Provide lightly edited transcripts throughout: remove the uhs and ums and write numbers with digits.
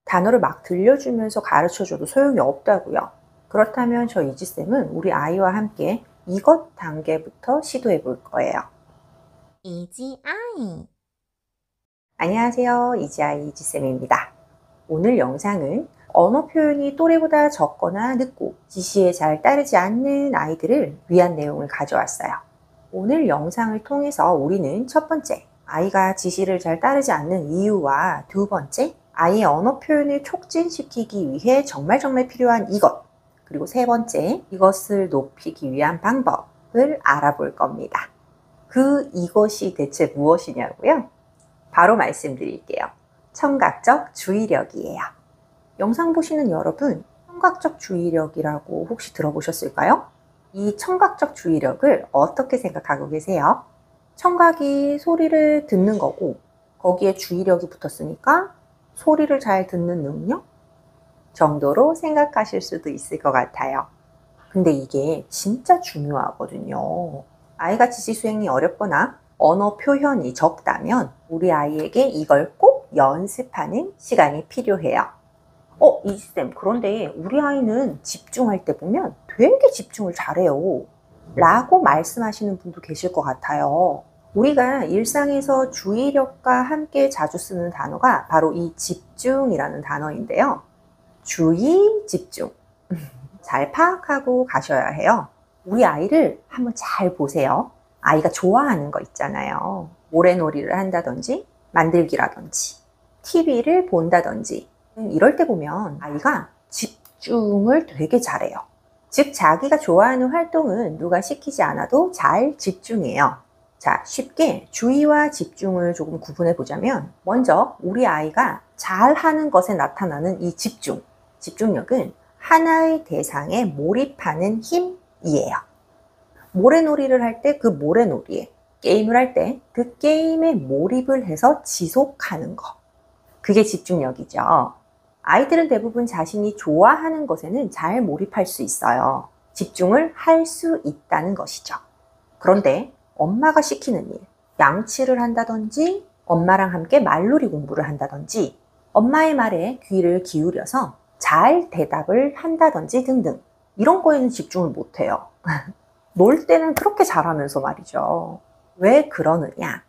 단어를 막 들려주면서 가르쳐줘도 소용이 없다고요. 그렇다면 저 이지쌤은 우리 아이와 함께 이것 단계부터 시도해 볼 거예요. 이지아이. 안녕하세요. 이지아이 이지쌤입니다. 오늘 영상은 언어 표현이 또래보다 적거나 늦고 지시에 잘 따르지 않는 아이들을 위한 내용을 가져왔어요. 오늘 영상을 통해서 우리는 첫 번째, 아이가 지시를 잘 따르지 않는 이유와 두 번째, 아이의 언어 표현을 촉진시키기 위해 정말 필요한 이것, 그리고 세 번째, 이것을 높이기 위한 방법을 알아볼 겁니다. 그 이것이 대체 무엇이냐고요? 바로 말씀드릴게요. 청각적 주의력이에요. 영상 보시는 여러분, 청각적 주의력이라고 혹시 들어보셨을까요? 이 청각적 주의력을 어떻게 생각하고 계세요? 청각이 소리를 듣는 거고 거기에 주의력이 붙었으니까 소리를 잘 듣는 능력 정도로 생각하실 수도 있을 것 같아요. 근데 이게 진짜 중요하거든요. 아이가 지시 수행이 어렵거나 언어 표현이 적다면 우리 아이에게 이걸 꼭 연습하는 시간이 필요해요. 이지쌤, 그런데 우리 아이는 집중할 때 보면 되게 집중을 잘해요. 라고 말씀하시는 분도 계실 것 같아요. 우리가 일상에서 주의력과 함께 자주 쓰는 단어가 바로 이 집중이라는 단어인데요. 주의, 집중. 잘 파악하고 가셔야 해요. 우리 아이를 한번 잘 보세요. 아이가 좋아하는 거 있잖아요. 모래놀이를 한다든지 만들기라든지 TV를 본다든지 이럴 때 보면 아이가 집중을 되게 잘해요. 즉 자기가 좋아하는 활동은 누가 시키지 않아도 잘 집중해요. 자, 쉽게 주의와 집중을 조금 구분해 보자면 먼저 우리 아이가 잘하는 것에 나타나는 이 집중력은 하나의 대상에 몰입하는 힘이에요. 모래놀이를 할 때 그 모래놀이에, 게임을 할 때 그 게임에 몰입을 해서 지속하는 거. 그게 집중력이죠. 아이들은 대부분 자신이 좋아하는 것에는 잘 몰입할 수 있어요. 집중을 할 수 있다는 것이죠. 그런데 엄마가 시키는 일, 양치를 한다든지 엄마랑 함께 말놀이 공부를 한다든지 엄마의 말에 귀를 기울여서 잘 대답을 한다든지 등등 이런 거에는 집중을 못해요. 놀 때는 그렇게 잘하면서 말이죠. 왜 그러느냐?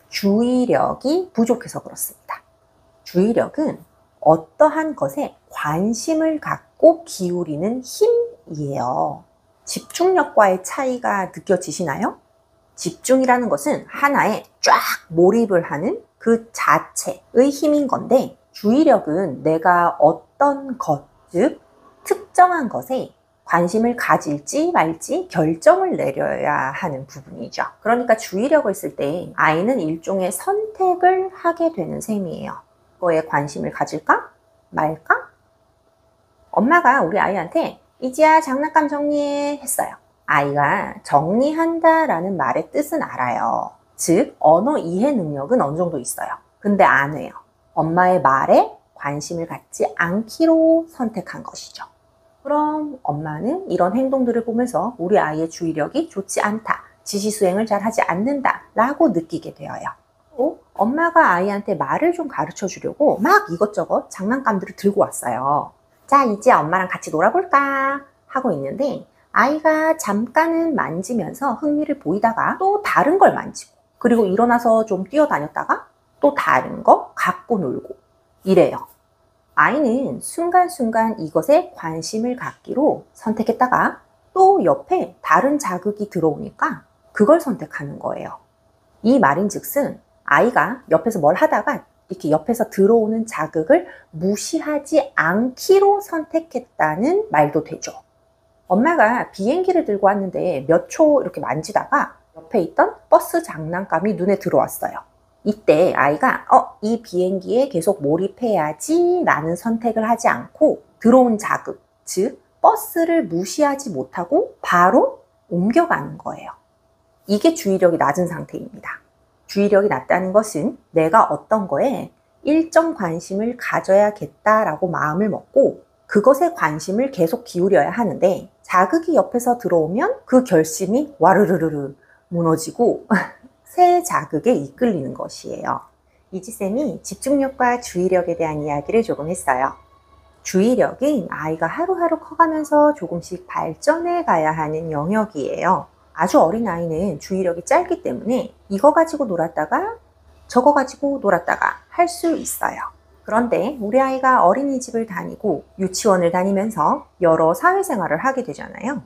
주의력이 부족해서 그렇습니다. 주의력은 어떠한 것에 관심을 갖고 기울이는 힘이에요. 집중력과의 차이가 느껴지시나요? 집중이라는 것은 하나에 쫙 몰입을 하는 그 자체의 힘인 건데 주의력은 내가 어떤 것, 즉 특정한 것에 관심을 가질지 말지 결정을 내려야 하는 부분이죠. 그러니까 주의력을 쓸 때 아이는 일종의 선택을 하게 되는 셈이에요. 그거에 관심을 가질까? 말까? 엄마가 우리 아이한테 이지야 장난감 정리해 했어요. 아이가 정리한다 라는 말의 뜻은 알아요. 즉 언어 이해 능력은 어느 정도 있어요. 근데 안 해요. 엄마의 말에 관심을 갖지 않기로 선택한 것이죠. 그럼 엄마는 이런 행동들을 보면서 우리 아이의 주의력이 좋지 않다, 지시 수행을 잘 하지 않는다 라고 느끼게 되어요. 또 엄마가 아이한테 말을 좀 가르쳐 주려고 막 이것저것 장난감들을 들고 왔어요. 자, 이제 엄마랑 같이 놀아볼까 하고 있는데 아이가 잠깐은 만지면서 흥미를 보이다가 또 다른 걸 만지고 그리고 일어나서 좀 뛰어다녔다가 또 다른 거 갖고 놀고 이래요. 아이는 순간순간 이것에 관심을 갖기로 선택했다가 또 옆에 다른 자극이 들어오니까 그걸 선택하는 거예요. 이 말인즉슨 아이가 옆에서 뭘 하다가 이렇게 옆에서 들어오는 자극을 무시하지 않기로 선택했다는 말도 되죠. 엄마가 비행기를 들고 왔는데 몇 초 이렇게 만지다가 옆에 있던 버스 장난감이 눈에 들어왔어요. 이때 아이가 이 비행기에 계속 몰입해야지 라는 선택을 하지 않고 들어온 자극, 즉 버스를 무시하지 못하고 바로 옮겨가는 거예요. 이게 주의력이 낮은 상태입니다. 주의력이 낮다는 것은 내가 어떤 거에 일정 관심을 가져야겠다라고 마음을 먹고 그것에 관심을 계속 기울여야 하는데 자극이 옆에서 들어오면 그 결심이 와르르르 무너지고 새 자극에 이끌리는 것이에요. 이지쌤이 집중력과 주의력에 대한 이야기를 조금 했어요. 주의력은 아이가 하루하루 커가면서 조금씩 발전해 가야 하는 영역이에요. 아주 어린 아이는 주의력이 짧기 때문에 이거 가지고 놀았다가 저거 가지고 놀았다가 할 수 있어요. 그런데 우리 아이가 어린이집을 다니고 유치원을 다니면서 여러 사회생활을 하게 되잖아요.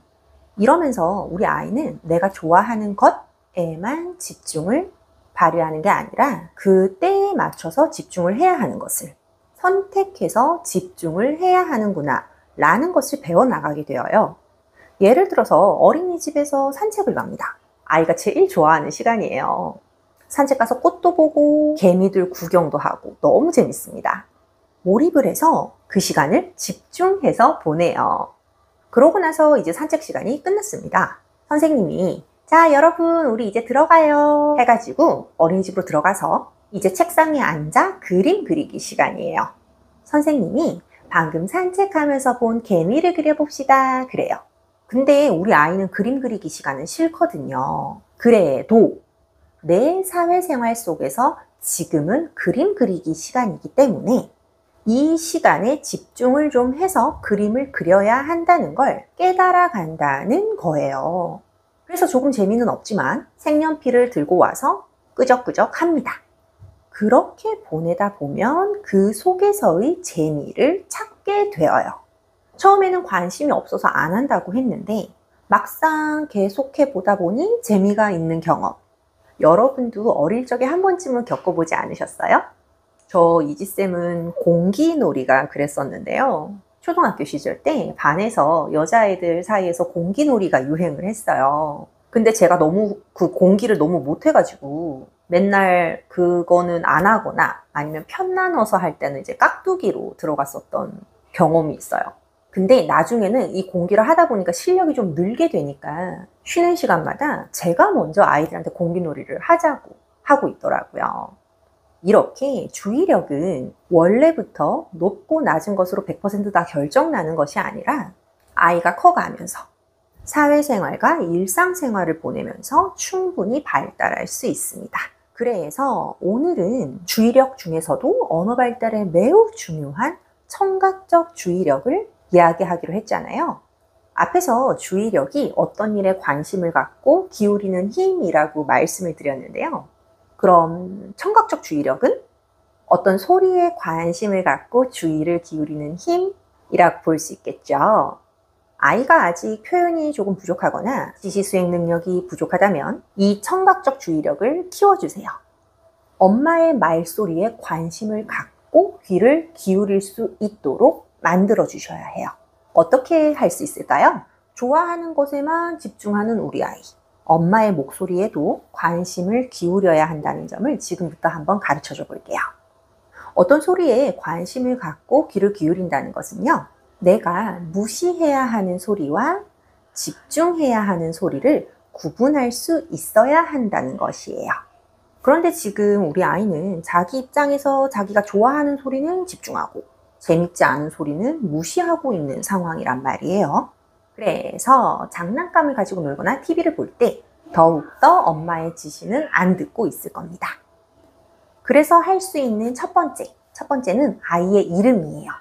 이러면서 우리 아이는 내가 좋아하는 것에만 집중을 발휘하는 게 아니라 그 때에 맞춰서 집중을 해야 하는 것을 선택해서 집중을 해야 하는구나 라는 것을 배워나가게 되어요. 예를 들어서 어린이집에서 산책을 갑니다. 아이가 제일 좋아하는 시간이에요. 산책 가서 꽃도 보고 개미들 구경도 하고 너무 재밌습니다. 몰입을 해서 그 시간을 집중해서 보내요. 그러고 나서 이제 산책 시간이 끝났습니다. 선생님이 자 여러분 우리 이제 들어가요 해가지고 어린이집으로 들어가서 이제 책상에 앉아 그림 그리기 시간이에요. 선생님이 방금 산책하면서 본 개미를 그려봅시다 그래요. 근데 우리 아이는 그림 그리기 시간은 싫거든요. 그래도 내 사회생활 속에서 지금은 그림 그리기 시간이기 때문에 이 시간에 집중을 좀 해서 그림을 그려야 한다는 걸 깨달아 간다는 거예요. 그래서 조금 재미는 없지만 색연필을 들고 와서 끄적끄적 합니다. 그렇게 보내다 보면 그 속에서의 재미를 찾게 되어요. 처음에는 관심이 없어서 안 한다고 했는데 막상 계속해 보다 보니 재미가 있는 경험. 여러분도 어릴 적에 한 번쯤은 겪어보지 않으셨어요? 저 이지쌤은 공기놀이가 그랬었는데요. 초등학교 시절 때 반에서 여자애들 사이에서 공기놀이가 유행을 했어요. 근데 제가 너무 그 공기를 너무 못해가지고 맨날 그거는 안 하거나 아니면 편 나눠서 할 때는 이제 깍두기로 들어갔었던 경험이 있어요. 근데 나중에는 이 공기를 하다 보니까 실력이 좀 늘게 되니까 쉬는 시간마다 제가 먼저 아이들한테 공기놀이를 하자고 하고 있더라고요. 이렇게 주의력은 원래부터 높고 낮은 것으로 100% 다 결정나는 것이 아니라 아이가 커가면서 사회생활과 일상생활을 보내면서 충분히 발달할 수 있습니다. 그래서 오늘은 주의력 중에서도 언어 발달에 매우 중요한 청각적 주의력을 이야기하기로 했잖아요. 앞에서 주의력이 어떤 일에 관심을 갖고 기울이는 힘이라고 말씀을 드렸는데요. 그럼 청각적 주의력은 어떤 소리에 관심을 갖고 주의를 기울이는 힘이라고 볼 수 있겠죠. 아이가 아직 표현이 조금 부족하거나 지시 수행 능력이 부족하다면 이 청각적 주의력을 키워주세요. 엄마의 말소리에 관심을 갖고 귀를 기울일 수 있도록 만들어 주셔야 해요. 어떻게 할 수 있을까요? 좋아하는 것에만 집중하는 우리 아이. 엄마의 목소리에도 관심을 기울여야 한다는 점을 지금부터 한번 가르쳐 줘 볼게요. 어떤 소리에 관심을 갖고 귀를 기울인다는 것은요. 내가 무시해야 하는 소리와 집중해야 하는 소리를 구분할 수 있어야 한다는 것이에요. 그런데 지금 우리 아이는 자기 입장에서 자기가 좋아하는 소리는 집중하고 재밌지 않은 소리는 무시하고 있는 상황이란 말이에요. 그래서 장난감을 가지고 놀거나 TV를 볼 때 더욱더 엄마의 지시는 안 듣고 있을 겁니다. 그래서 할 수 있는 첫 번째는 아이의 이름이에요.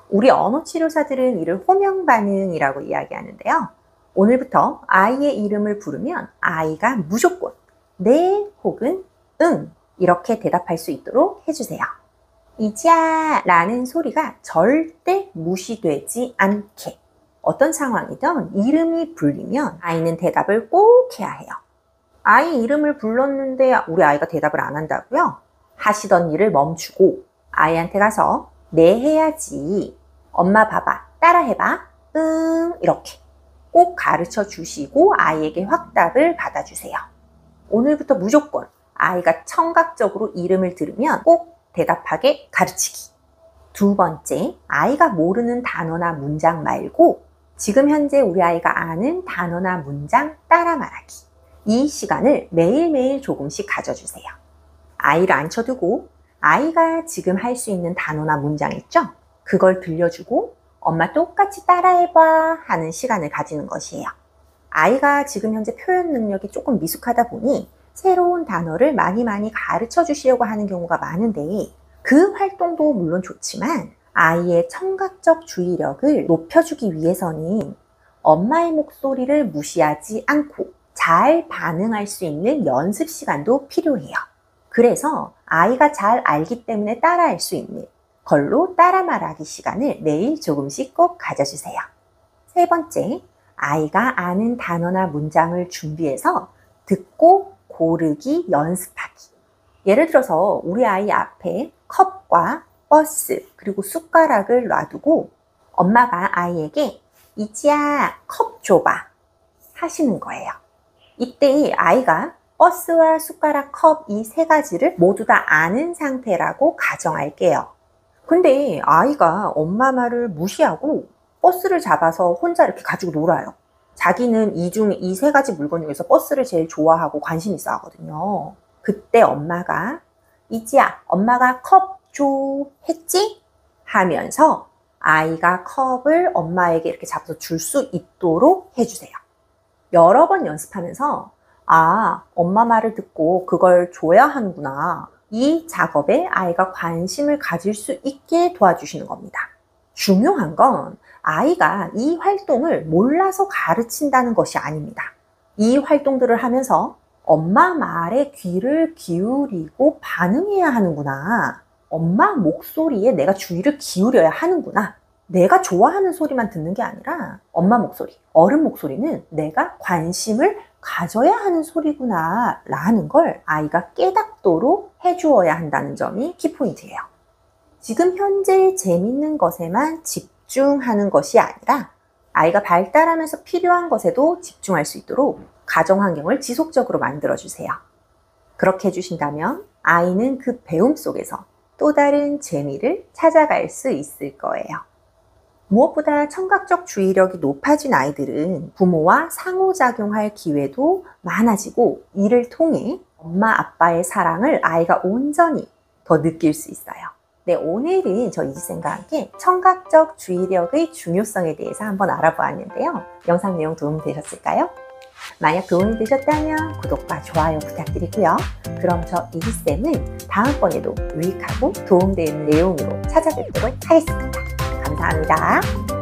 우리 언어치료사들은 이를 호명 반응이라고 이야기하는데요. 오늘부터 아이의 이름을 부르면 아이가 무조건 네 혹은 응 이렇게 대답할 수 있도록 해주세요. 이지야 라는 소리가 절대 무시되지 않게 어떤 상황이든 이름이 불리면 아이는 대답을 꼭 해야 해요. 아이 이름을 불렀는데 우리 아이가 대답을 안 한다고요? 하시던 일을 멈추고 아이한테 가서 네 해야지. 엄마 봐봐. 따라 해봐. 이렇게 꼭 가르쳐 주시고 아이에게 확답을 받아주세요. 오늘부터 무조건 아이가 청각적으로 이름을 들으면 꼭 대답하게 가르치기. 두 번째, 아이가 모르는 단어나 문장 말고 지금 현재 우리 아이가 아는 단어나 문장 따라 말하기. 이 시간을 매일매일 조금씩 가져주세요. 아이를 앉혀두고 아이가 지금 할 수 있는 단어나 문장 있죠? 그걸 들려주고 엄마 똑같이 따라해봐 하는 시간을 가지는 것이에요. 아이가 지금 현재 표현 능력이 조금 미숙하다 보니 새로운 단어를 많이 가르쳐 주시려고 하는 경우가 많은데 그 활동도 물론 좋지만 아이의 청각적 주의력을 높여주기 위해서는 엄마의 목소리를 무시하지 않고 잘 반응할 수 있는 연습 시간도 필요해요. 그래서 아이가 잘 알기 때문에 따라할 수 있는 걸로 따라 말하기 시간을 매일 조금씩 꼭 가져주세요. 세 번째, 아이가 아는 단어나 문장을 준비해서 듣고 고르기 연습하기. 예를 들어서 우리 아이 앞에 컵과 버스 그리고 숟가락을 놔두고 엄마가 아이에게 이지야 컵 줘봐 하시는 거예요. 이때 아이가 버스와 숟가락, 컵 이 세 가지를 모두 다 아는 상태라고 가정할게요. 근데 아이가 엄마 말을 무시하고 버스를 잡아서 혼자 이렇게 가지고 놀아요. 자기는 이 세 가지 물건 중에서 버스를 제일 좋아하고 관심 있어 하거든요. 그때 엄마가 이지야 엄마가 컵 줘 했지? 하면서 아이가 컵을 엄마에게 이렇게 잡아서 줄 수 있도록 해주세요. 여러 번 연습하면서 아, 엄마 말을 듣고 그걸 줘야 하는구나. 이 작업에 아이가 관심을 가질 수 있게 도와주시는 겁니다. 중요한 건 아이가 이 활동을 몰라서 가르친다는 것이 아닙니다. 이 활동들을 하면서 엄마 말에 귀를 기울이고 반응해야 하는구나. 엄마 목소리에 내가 주의를 기울여야 하는구나. 내가 좋아하는 소리만 듣는 게 아니라 엄마 목소리, 어른 목소리는 내가 관심을 가져야 하는 소리구나 라는 걸 아이가 깨닫도록 해주어야 한다는 점이 키포인트예요. 지금 현재 재밌는 것에만 집중하는 것이 아니라 아이가 발달하면서 필요한 것에도 집중할 수 있도록 가정 환경을 지속적으로 만들어주세요. 그렇게 해주신다면 아이는 그 배움 속에서 또 다른 재미를 찾아갈 수 있을 거예요. 무엇보다 청각적 주의력이 높아진 아이들은 부모와 상호작용할 기회도 많아지고 이를 통해 엄마 아빠의 사랑을 아이가 온전히 더 느낄 수 있어요. 네, 오늘은 저 이지쌤과 함께 청각적 주의력의 중요성에 대해서 한번 알아보았는데요. 영상 내용 도움이 되셨을까요? 만약 도움이 되셨다면 구독과 좋아요 부탁드리고요. 그럼 저 이지쌤은 다음번에도 유익하고 도움되는 내용으로 찾아뵙도록 하겠습니다. 감사합니다.